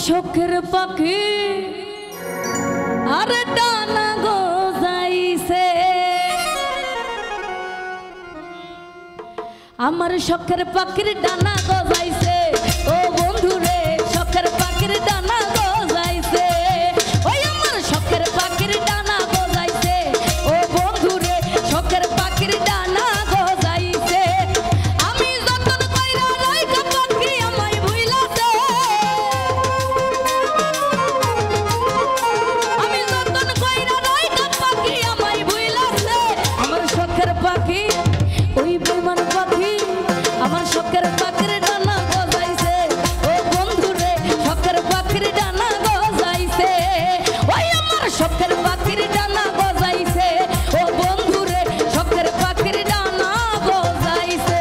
শখের পাখি আর ডানা গজাইছে, আমার শখের পাখির ডানা গজাইছে। ও বন্ধু রে শখের পাখির ডানা গজাইছে, ওই আমার শখের পাখির ডানা গজাইছে। ও বন্ধু রে শখের পাখির ডানা গজাইছে। আমি যতন কইরা রাইখা পাখি আমায় ভুইলাছে, আমি যতন কইরা রাইখা পাখি আমায় ভুইলাছে। আমার শখের পাখি ওই বেমান পাখি আমার শখের পাখির ডানা গজাইছে। ও বন্ধু রে শখের পাখির ডানা গজাইছে, ওই আমার শখের পাখির ডানা গজাইছে। ও বন্ধু রে শখের পাখির ডানা গজাইছে।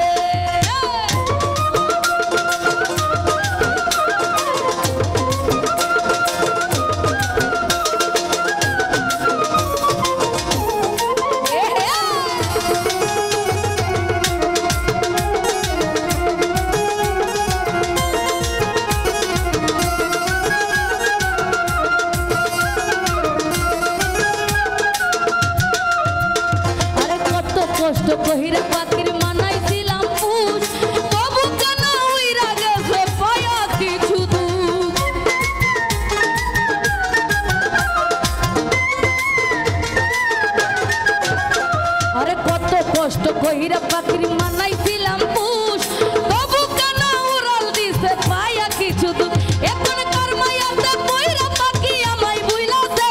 কষ্ট কহিরা পাখির মানাইছিলাম পুষ, তবু কেন উইরা গেছে পায়া কিছু দুঃখ। আরে কত কষ্ট কহিরা পাখির মানাইছিলাম পুষ, তবু কেন উড়াল দিছে পায়া কিছু দুঃখ। এখন কার মায়াতে কইরা পাখি আমায় ভুইলাছে,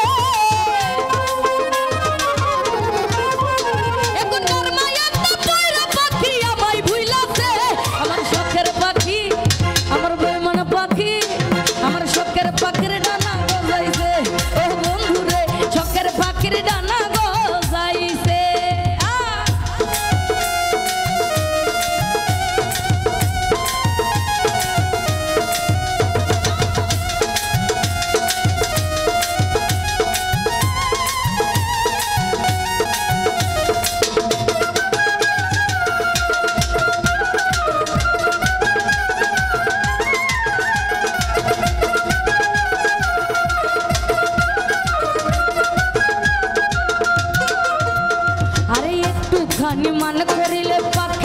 আমার বেমান পাখি আমার শখের পাখির ডানা গজাইছে। ও বন্ধু রে শখের পাখির ডানা গজাইছে। আরে একটুখানি মান করিলে পাখি